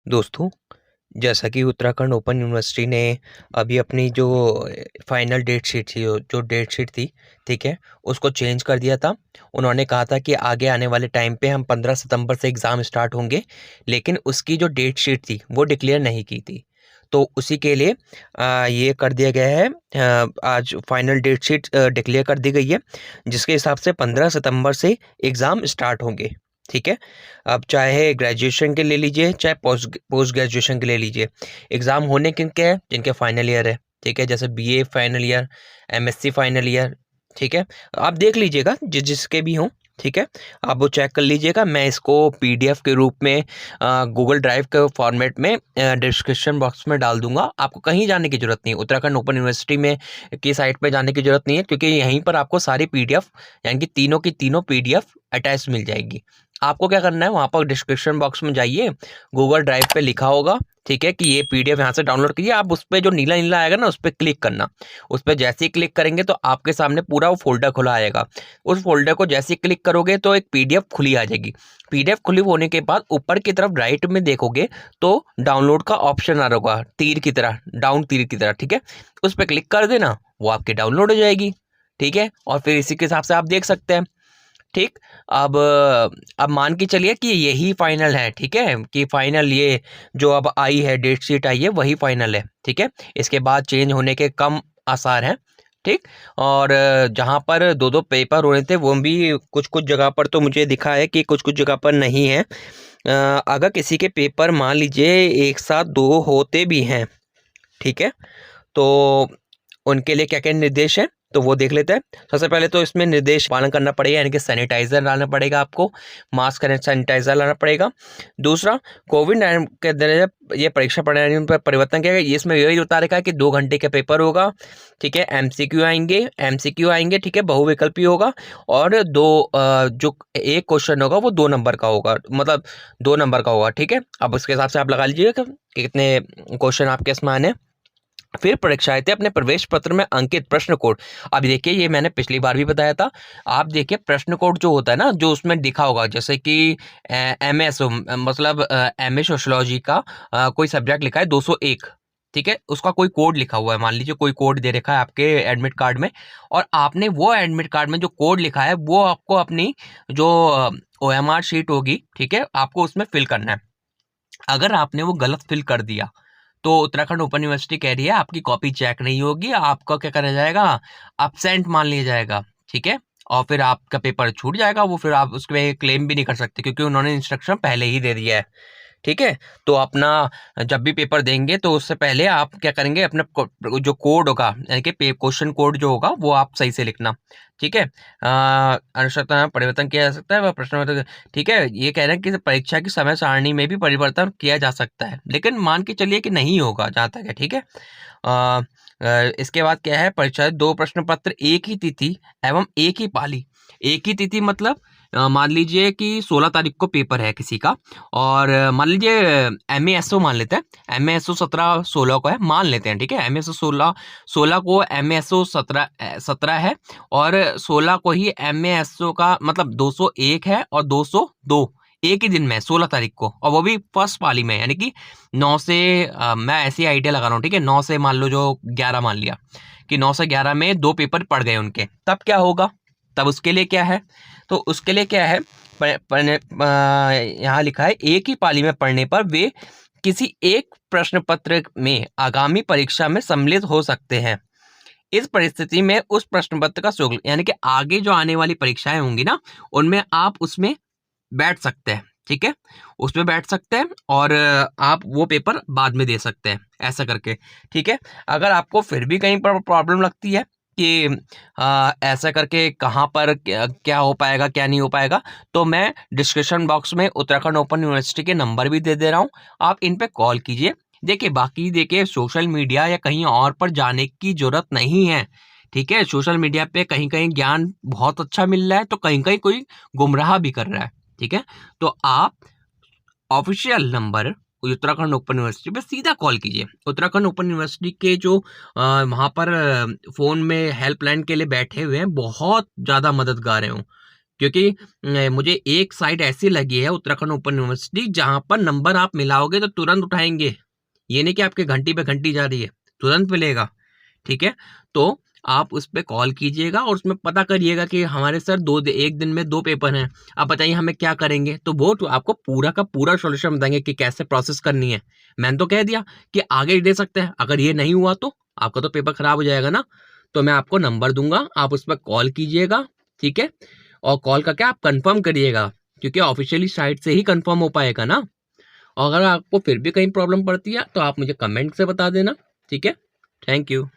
दोस्तों, जैसा कि उत्तराखंड ओपन यूनिवर्सिटी ने अभी अपनी जो फाइनल डेट शीट थी, जो डेट शीट थी, ठीक है, उसको चेंज कर दिया था। उन्होंने कहा था कि आगे आने वाले टाइम पे हम 15 सितंबर से एग्ज़ाम स्टार्ट होंगे, लेकिन उसकी जो डेट शीट थी, वो डिक्लेयर नहीं की थी। तो उसी के लिए ये कर दिया गया है। आज फाइनल डेट शीट डिक्लेयर कर दी गई है, जिसके हिसाब से 15 सितंबर से एग्ज़ाम स्टार्ट होंगे, ठीक है। अब चाहे ग्रेजुएशन के ले लीजिए, चाहे पोस्ट पोस्ट ग्रेजुएशन के ले लीजिए। एग्ज़ाम होने किनके हैं? जिनके फाइनल ईयर है, ठीक है? जैसे BA final year, MSc final year, ठीक है? आप देख लीजिएगा जिसके भी हों, ठीक है? आप वो चेक कर लीजिएगा। मैं इसको पीडीएफ के रूप में गूगल ड्राइव के फॉर्मेट में डिस्क्रिप्शन बॉक्स में डाल दूँगा। आपको कहीं जाने की ज़रूरत नहीं है, उत्तराखंड ओपन यूनिवर्सिटी में की साइट पे जाने की ज़रूरत नहीं है, क्योंकि यहीं पर आपको सारी पीडीएफ यानी कि तीनों की तीनों पीडीएफ अटैच मिल जाएगी। आपको क्या करना है, वहाँ पर डिस्क्रिप्शन बॉक्स में जाइए, गूगल ड्राइव पे लिखा होगा, ठीक है, कि ये पीडीएफ यहाँ से डाउनलोड कीजिए। आप उस पे जो नीला-नीला आएगा ना, उस पे क्लिक करना। उस पे जैसे ही क्लिक करेंगे तो आपके सामने पूरा वो फ़ोल्डर खुला आएगा। उस फ़ोल्डर को जैसे ही क्लिक करोगे तो एक पीडीएफ खुली आ जाएगी। पीडीएफ खुली होने के बाद ऊपर की तरफ राइट में देखोगे तो डाउनलोड का ऑप्शन आ रहा होगा, तीर की तरह, डाउन तीर की तरह, ठीक है? उस पे क्लिक कर देना, वो आपकी डाउनलोड हो जाएगी, ठीक है? और फिर इसी के हिसाब से आप देख सकते हैं। ठीक। अब मान के चलिए कि यही फाइनल है, ठीक है, कि फाइनल ये जो अब आई है, डेट शीट आई है, वही फाइनल है, ठीक है। इसके बाद चेंज होने के कम आसार हैं, ठीक। और जहाँ पर दो दो पेपर हो रहे थे, वो भी कुछ कुछ जगह पर तो मुझे दिखा है कि कुछ कुछ जगह पर नहीं है। अगर किसी के पेपर मान लीजिए एक साथ दो होते भी हैं, ठीक है, तो उनके लिए क्या-क्या निर्देश हैं, तो वो देख लेते हैं। सबसे पहले तो इसमें निर्देश पालन करना पड़ेगा, यानी कि सैनिटाइज़र लाना पड़ेगा आपको, मास्क एंड सैनिटाइज़र लाना पड़ेगा। दूसरा, कोविड-19 के दौरान ये परीक्षा प्रणाली में परिवर्तन किया गया, ये इसमें यही बता रखा है कि 2 घंटे का पेपर होगा, ठीक है, एमसीक्यू आएँगे, ठीक है, बहुविकल्पी होगा और जो 1 क्वेश्चन होगा वो 2 नंबर का होगा, मतलब 2 नंबर का होगा, ठीक है। अब उसके हिसाब से आप लगा लीजिएगा कि कितने क्वेश्चन आपके इसमें आने हैं। फिर परीक्षार्थी अपने प्रवेश पत्र में अंकित प्रश्न कोड। अब देखिए, ये मैंने पिछली बार भी बताया था। आप देखिए प्रश्न कोड जो होता है ना, जो उसमें लिखा होगा, जैसे कि एमए मतलब एमए सोशियोलॉजी का कोई सब्जेक्ट लिखा है 201, ठीक है, उसका कोई कोड लिखा हुआ है, मान लीजिए कोई कोड दे रखा है आपके एडमिट कार्ड में, और आपने वो एडमिट कार्ड में जो कोड लिखा है वो आपको अपनी जो ओएमआर शीट होगी, ठीक है, आपको उसमें फिल करना है। अगर आपने वो गलत फिल कर दिया तो उत्तराखंड ओपन यूनिवर्सिटी कह रही है आपकी कॉपी चेक नहीं होगी, आपका क्या करा जाएगा, एब्सेंट मान लिया जाएगा, ठीक है, और फिर आपका पेपर छूट जाएगा। वो फिर आप उसमें क्लेम भी नहीं कर सकते, क्योंकि उन्होंने इंस्ट्रक्शन पहले ही दे दिया है, ठीक है। तो अपना जब भी पेपर देंगे तो उससे पहले आप क्या करेंगे, अपना जो कोड होगा, यानी कि क्वेश्चन कोड जो होगा वो आप सही से लिखना, ठीक है। आवश्यकता में परिवर्तन किया जा सकता है, वह प्रश्न, ठीक है। ये कह रहे हैं कि परीक्षा की समय सारणी में भी परिवर्तन किया जा सकता है, लेकिन मान के चलिए कि नहीं होगा, जहाँ तक है, ठीक है। इसके बाद क्या है, परीक्षा 2 प्रश्न पत्र एक ही तिथि एवं एक ही पाली। एक ही तिथि मतलब मान लीजिए कि 16 तारीख को पेपर है किसी का, और मान लीजिए एमएसओ मान लेते हैं, एमएसओ 17-16 को है, मान लेते हैं, ठीक है। एमएसओ 16 को एमएसओ 17 है, और 16 को ही एमएसओ का मतलब 201 है, और 202 एक ही दिन में 16 तारीख को, और वो भी फर्स्ट पाली में, यानी कि 9 से मैं ऐसी आइडिया लगा रहा हूँ, ठीक है, 9 से मान लो जो 11 मान लिया कि 9 से 11 में 2 पेपर पड़ गए उनके, तब क्या होगा, तब उसके लिए क्या है, तो उसके लिए क्या है, यहाँ लिखा है एक ही पाली में पढ़ने पर वे किसी एक प्रश्न पत्र में आगामी परीक्षा में सम्मिलित हो सकते हैं। इस परिस्थिति में उस प्रश्न पत्र का शुल्क, यानी कि आगे जो आने वाली परीक्षाएं होंगी ना, उनमें आप उसमें बैठ सकते हैं, ठीक है, उसमें बैठ सकते हैं, और आप वो पेपर बाद में दे सकते हैं, ऐसा करके, ठीक है। अगर आपको फिर भी कहीं पर प्रॉब्लम लगती है कि ऐसा करके कहाँ पर क्या हो पाएगा, क्या नहीं हो पाएगा, तो मैं डिस्क्रिप्शन बॉक्स में उत्तराखंड ओपन यूनिवर्सिटी के नंबर भी दे दे रहा हूँ, आप इन पे कॉल कीजिए। देखिए, बाकी देखिए, सोशल मीडिया या कहीं और पर जाने की जरूरत नहीं है, ठीक है। सोशल मीडिया पे कहीं कहीं ज्ञान बहुत अच्छा मिल रहा है, तो कहीं कहीं कोई गुमराह भी कर रहा है, ठीक है। तो आप official number Uttarakhand open university पे सीधा कॉल कीजिए। उत्तराखंड ओपन यूनिवर्सिटी के जो वहाँ पर फ़ोन में हेल्पलाइन के लिए बैठे हुए हैं, बहुत ज़्यादा मददगार हैं वो, क्योंकि मुझे एक साइट ऐसी लगी है उत्तराखंड ओपन यूनिवर्सिटी, जहाँ पर नंबर आप मिलाओगे तो तुरंत उठाएँगे। ये नहीं कि आपके घंटी पे घंटी जा रही है, तुरंत मिलेगा, ठीक है? तो आप उस पे कॉल कीजिएगा और उसमें पता करिएगा कि हमारे सर 1 दिन में 2 पेपर हैं, आप बताइए हमें क्या करेंगे? तो वो तो आपको पूरा का पूरा सॉल्यूशन बताएँगे कि कैसे प्रोसेस करनी है। मैंने तो कह दिया कि आगे दे सकते हैं, अगर ये नहीं हुआ तो आपका तो पेपर खराब हो जाएगा ना। तो मैं आपको नंबर दूँगा, आप उस पर कॉल कीजिएगा, ठीक है? और कॉल करके आप कन्फर्म करिएगा, क्योंकि ऑफ़िशियली साइट से ही कन्फर्म हो पाएगा ना। और अगर आपको फिर भी कहीं प्रॉब्लम पड़ती है, तो आप मुझे कमेंट से बता देना, ठीक है? Thank you.